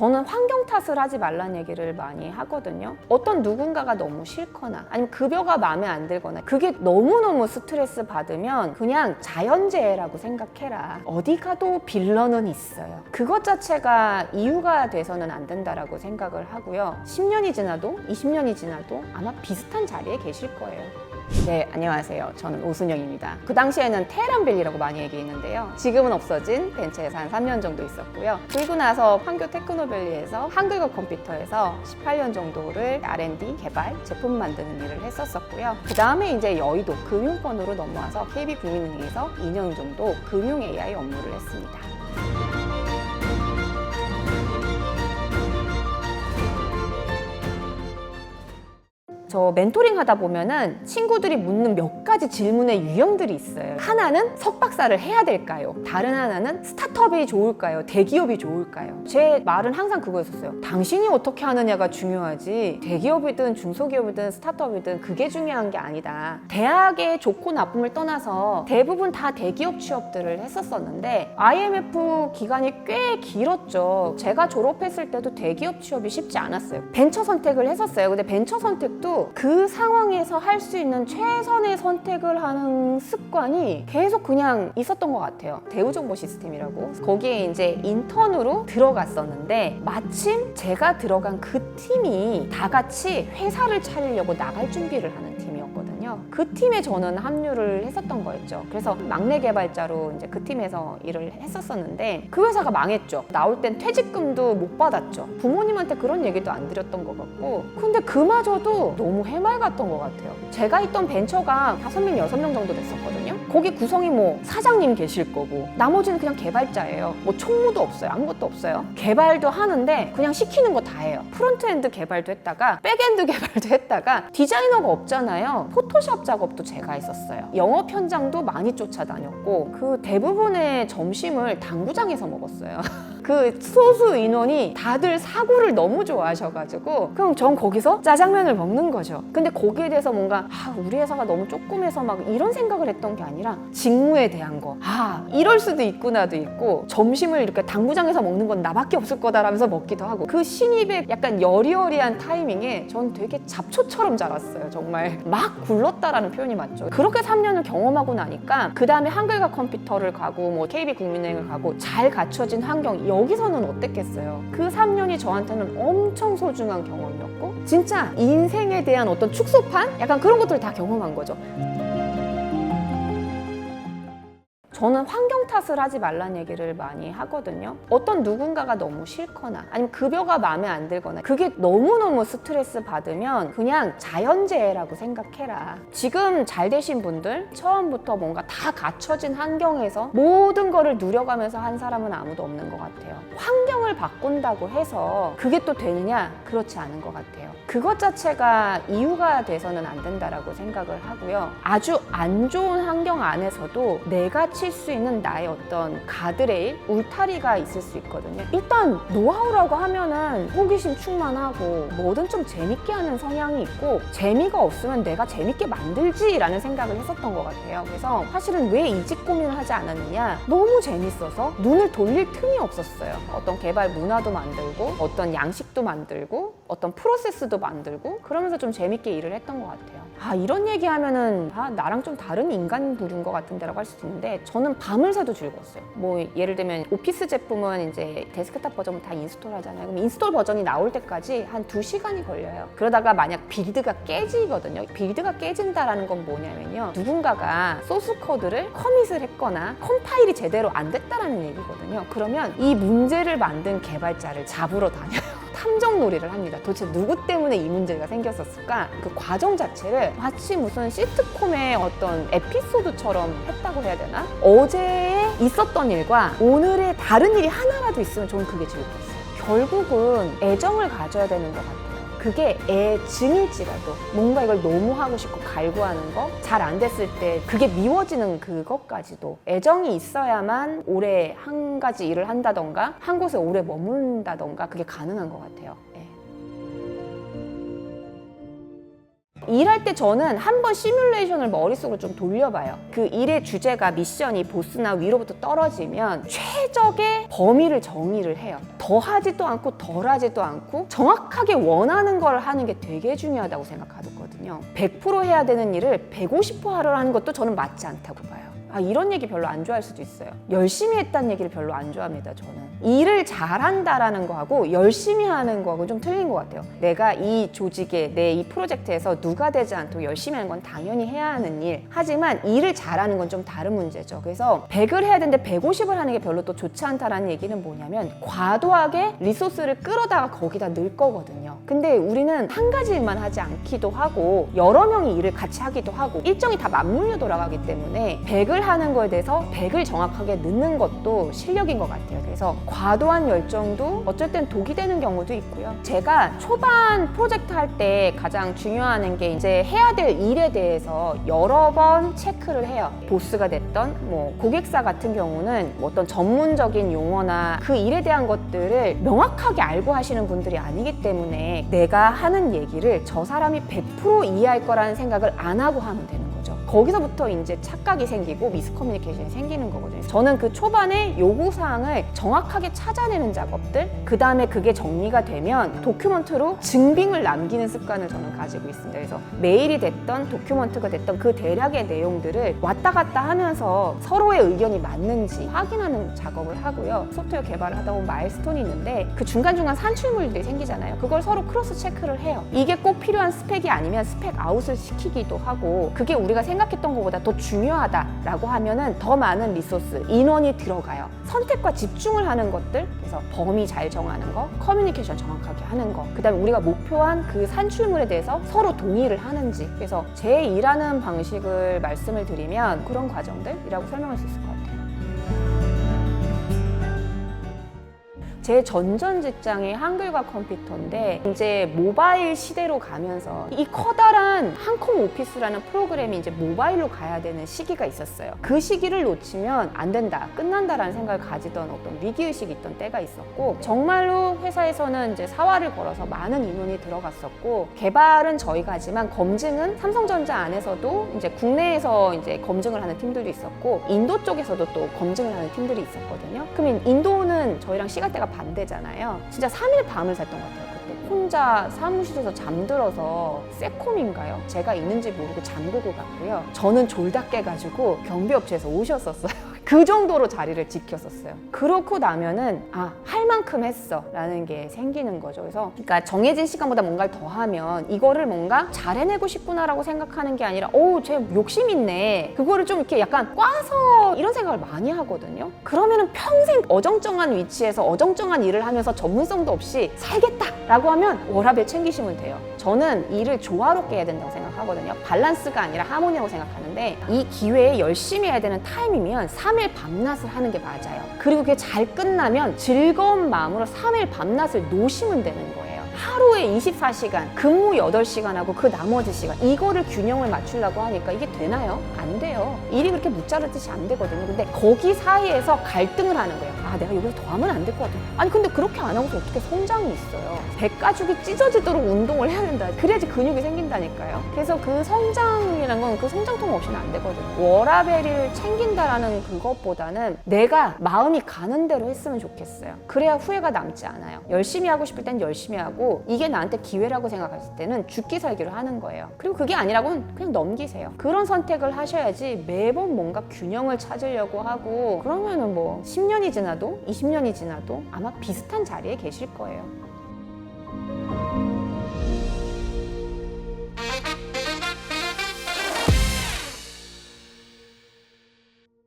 저는 환경 탓을 하지 말라는 얘기를 많이 하거든요. 어떤 누군가가 너무 싫거나 아니면 급여가 마음에 안 들거나 그게 너무너무 스트레스 받으면 그냥 자연재해라고 생각해라. 어디 가도 빌런은 있어요. 그것 자체가 이유가 돼서는 안 된다라고 생각을 하고요. 10년이 지나도 20년이 지나도 아마 비슷한 자리에 계실 거예요. 네, 안녕하세요. 저는 오순영입니다. 그 당시에는 테헤란밸리라고 많이 얘기했는데요. 지금은 없어진 벤처에서 한 3년 정도 있었고요. 그리고 나서 판교 테크노밸리에서 한글과 컴퓨터에서 18년 정도를 R&D 개발, 제품 만드는 일을 했었었고요. 그 다음에 이제 여의도 금융권으로 넘어와서 KB국민은행에서 2년 정도 금융 AI 업무를 했습니다. 저 멘토링 하다 보면은 친구들이 묻는 몇 가지 질문의 유형들이 있어요. 하나는 석박사를 해야 될까요? 다른 하나는 스타트업이 좋을까요? 대기업이 좋을까요? 제 말은 항상 그거였었어요. 당신이 어떻게 하느냐가 중요하지 대기업이든 중소기업이든 스타트업이든 그게 중요한 게 아니다. 대학의 좋고 나쁨을 떠나서 대부분 다 대기업 취업들을 했었었는데 IMF 기간이 꽤 길었죠. 제가 졸업했을 때도 대기업 취업이 쉽지 않았어요. 벤처 선택을 했었어요. 근데 벤처 선택도 그 상황에서 할 수 있는 최선의 선택을 하는 습관이 계속 그냥 있었던 것 같아요. 대우정보 시스템이라고. 거기에 이제 인턴으로 들어갔었는데 마침 제가 들어간 그 팀이 다 같이 회사를 차리려고 나갈 준비를 하는 팀이었거든요. 그 팀에 저는 합류를 했었던 거였죠. 그래서 막내 개발자로 이제 그 팀에서 일을 했었었는데 그 회사가 망했죠. 나올 땐 퇴직금도 못 받았죠. 부모님한테 그런 얘기도 안 드렸던 것 같고 근데 그마저도 너무 해맑았던 것 같아요. 제가 있던 벤처가 5명, 6명 정도 됐었거든요. 거기 구성이 뭐 사장님 계실 거고 나머지는 그냥 개발자예요. 뭐 총무도 없어요. 아무것도 없어요. 개발도 하는데 그냥 시키는 거 다 해요. 프론트엔드 개발도 했다가 백엔드 개발도 했다가 디자이너가 없잖아요. 포토샵 작업도 제가 했었어요. 영업 현장도 많이 쫓아다녔고 그 대부분의 점심을 당구장에서 먹었어요. 그 소수 인원이 다들 사고를 너무 좋아하셔가지고 그럼 전 거기서 짜장면을 먹는 거죠. 근데 거기에 대해서 뭔가 우리 회사가 너무 조그매서 막 이런 생각을 했던 게 아니라 직무에 대한 거 이럴 수도 있구나도 있고 점심을 이렇게 당구장에서 먹는 건 나밖에 없을 거다라면서 먹기도 하고 그 신입의 약간 여리여리한 타이밍에 전 되게 잡초처럼 자랐어요. 정말 막 굴렀다라는 표현이 맞죠. 그렇게 3년을 경험하고 나니까 그 다음에 한글과 컴퓨터를 가고 뭐 KB국민은행을 가고 잘 갖춰진 환경 여기서는 어땠겠어요. 그 3년이 저한테는 엄청 소중한 경험이었고 진짜 인생에 대한 어떤 축소판? 약간 그런 것들을 다 경험한 거죠. 저는 환경 탓을 하지 말라는 얘기를 많이 하거든요. 어떤 누군가가 너무 싫거나 아니면 급여가 마음에 안 들거나 그게 너무너무 스트레스 받으면 그냥 자연재해라고 생각해라. 지금 잘 되신 분들 처음부터 뭔가 다 갖춰진 환경에서 모든 거를 누려가면서 한 사람은 아무도 없는 것 같아요. 환경을 바꾼다고 해서 그게 또 되느냐? 그렇지 않은 것 같아요. 그것 자체가 이유가 돼서는 안 된다라고 생각을 하고요. 아주 안 좋은 환경 안에서도 내가 칠 수 있는 나의 어떤 가드레일, 울타리가 있을 수 있거든요. 일단 노하우라고 하면은 호기심 충만하고 뭐든 좀 재밌게 하는 성향이 있고 재미가 없으면 내가 재밌게 만들지라는 생각을 했었던 것 같아요. 그래서 사실은 왜 이직 고민을 하지 않았느냐? 너무 재밌어서 눈을 돌릴 틈이 없었어요. 어떤 개발 문화도 만들고 어떤 양식도 만들고 어떤 프로세스도 만들고 그러면서 좀 재밌게 일을 했던 것 같아요. 이런 얘기하면은 나랑 좀 다른 인간들인 것 같은데 라고 할 수도 있는데 저는 밤을 새도 즐거웠어요. 뭐 예를 들면 오피스 제품은 이제 데스크탑 버전을 다 인스톨 하잖아요. 그럼 인스톨 버전이 나올 때까지 한 2시간이 걸려요. 그러다가 만약 빌드가 깨지거든요. 빌드가 깨진다라는 건 뭐냐면요. 누군가가 소스 코드를 커밋을 했거나 컴파일이 제대로 안 됐다라는 얘기거든요. 그러면 이 문제를 만든 개발자를 잡으러 다녀요. 탐정놀이를 합니다. 도대체 누구 때문에 이 문제가 생겼었을까? 그 과정 자체를 마치 무슨 시트콤의 어떤 에피소드처럼 했다고 해야 되나? 어제에 있었던 일과 오늘의 다른 일이 하나라도 있으면 저는 그게 즐거웠어요. 결국은 애정을 가져야 되는 것 같아요. 그게 애증일지라도 뭔가 이걸 너무 하고 싶고 갈구하는 거 잘 안 됐을 때 그게 미워지는 그것까지도 애정이 있어야만 오래 한 가지 일을 한다던가 한 곳에 오래 머문다던가 그게 가능한 것 같아요. 일할 때 저는 한번 시뮬레이션을 머릿속으로 좀 돌려봐요. 그 일의 주제가 미션이 보스나 위로부터 떨어지면 최적의 범위를 정의를 해요. 더하지도 않고 덜하지도 않고 정확하게 원하는 걸 하는 게 되게 중요하다고 생각하거든요. 100% 해야 되는 일을 150% 하려는 것도 저는 맞지 않다고 봐요. 이런 얘기 별로 안 좋아할 수도 있어요. 열심히 했다는 얘기를 별로 안 좋아합니다, 저는. 일을 잘한다라는 거하고 열심히 하는 거하고 좀 틀린 것 같아요. 내가 이 조직에, 내 이 프로젝트에서 누가 되지 않도록 열심히 하는 건 당연히 해야 하는 일. 하지만 일을 잘하는 건 좀 다른 문제죠. 그래서 100을 해야 되는데 150을 하는 게 별로 또 좋지 않다라는 얘기는 뭐냐면 과도하게 리소스를 끌어다가 거기다 넣을 거거든요. 근데 우리는 한 가지 일만 하지 않기도 하고 여러 명이 일을 같이 하기도 하고 일정이 다 맞물려 돌아가기 때문에 100을 하는 거에 대해서 100을 정확하게 넣는 것도 실력인 것 같아요. 그래서 과도한 열정도 어쩔 땐 독이 되는 경우도 있고요. 제가 초반 프로젝트 할 때 가장 중요한 게 이제 해야 될 일에 대해서 여러 번 체크를 해요. 보스가 됐던 뭐 고객사 같은 경우는 뭐 어떤 전문적인 용어나 그 일에 대한 것들을 명확하게 알고 하시는 분들이 아니기 때문에 내가 하는 얘기를 저 사람이 100% 이해할 거라는 생각을 안 하고 하면 되는 거예요. 거기서부터 이제 착각이 생기고 미스커뮤니케이션이 생기는 거거든요. 저는 그 초반에 요구사항을 정확하게 찾아내는 작업들, 그 다음에 그게 정리가 되면 도큐먼트로 증빙을 남기는 습관을 저는 가지고 있습니다. 그래서 메일이 됐던 도큐먼트가 됐던 그 대략의 내용들을 왔다 갔다 하면서 서로의 의견이 맞는지 확인하는 작업을 하고요. 소프트웨어 개발을 하다 보면 마일스톤이 있는데 그 중간중간 산출물들이 생기잖아요. 그걸 서로 크로스 체크를 해요. 이게 꼭 필요한 스펙이 아니면 스펙 아웃을 시키기도 하고 그게 우리가 생각했던 것보다 더 중요하다라고 하면은 더 많은 리소스, 인원이 들어가요. 선택과 집중을 하는 것들, 그래서 범위 잘 정하는 거, 커뮤니케이션 정확하게 하는 거, 그 다음에 우리가 목표한 그 산출물에 대해서 서로 동의를 하는지. 그래서 제 일하는 방식을 말씀을 드리면 그런 과정들이라고 설명할 수 있을 것 같아요. 제 전전 직장이 한글과 컴퓨터인데 이제 모바일 시대로 가면서 이 커다란 한컴 오피스라는 프로그램이 이제 모바일로 가야 되는 시기가 있었어요. 그 시기를 놓치면 안 된다, 끝난다라는 생각을 가지던 어떤 위기의식이 있던 때가 있었고 정말로 회사에서는 이제 사활을 걸어서 많은 인원이 들어갔었고 개발은 저희가 하지만 검증은 삼성전자 안에서도 이제 국내에서 이제 검증을 하는 팀들도 있었고 인도 쪽에서도 또 검증을 하는 팀들이 있었거든요. 그러면 인도는 저희랑 시간대가 반대잖아요. 진짜 3일 밤을 샜던 것 같아요. 그때 혼자 사무실에서 잠들어서 세콤인가요? 제가 있는지 모르고 잠그고 갔고요. 저는 졸다 깨가지고 경비업체에서 오셨었어요. 그 정도로 자리를 지켰었어요. 그렇고 나면은 할 만큼 했어 라는 게 생기는 거죠. 그래서 그러니까 정해진 시간보다 뭔가를 더 하면 이거를 뭔가 잘 해내고 싶구나 라고 생각하는 게 아니라 쟤 욕심 있네, 그거를 좀 이렇게 약간 꽈서 이런 생각을 많이 하거든요. 그러면은 평생 어정쩡한 위치에서 어정쩡한 일을 하면서 전문성도 없이 살겠다 라고 하면 워라밸 챙기시면 돼요. 저는 일을 조화롭게 해야 된다고 생각하거든요. 밸런스가 아니라 하모니라고 생각하는데 이 기회에 열심히 해야 되는 타임이면 3일 밤낮을 하는 게 맞아요. 그리고 그게 잘 끝나면 즐거운 마음으로 3일 밤낮을 놓으시면 되는 거예요. 하루에 24시간, 근무 8시간하고 그 나머지 시간 이거를 균형을 맞추려고 하니까 이게 되나요? 안 돼요. 일이 그렇게 무자르듯이 안 되거든요. 근데 거기 사이에서 갈등을 하는 거예요. 내가 여기서 더 하면 안 될 것 같아. 근데 그렇게 안 하고서 어떻게 성장이 있어요. 백가죽이 찢어지도록 운동을 해야 된다. 그래야지 근육이 생긴다니까요. 그래서 그 성장이라는 건 그 성장통 없이는 안 되거든요. 워라밸을 챙긴다라는 그것보다는 내가 마음이 가는 대로 했으면 좋겠어요. 그래야 후회가 남지 않아요. 열심히 하고 싶을 땐 열심히 하고 이게 나한테 기회라고 생각했을 때는 죽기 살기를 하는 거예요. 그리고 그게 아니라고는 그냥 넘기세요. 그런 선택을 하셔야지 매번 뭔가 균형을 찾으려고 하고 그러면은 뭐 10년이 지나도 20년이 지나도 아마 비슷한 자리에 계실 거예요.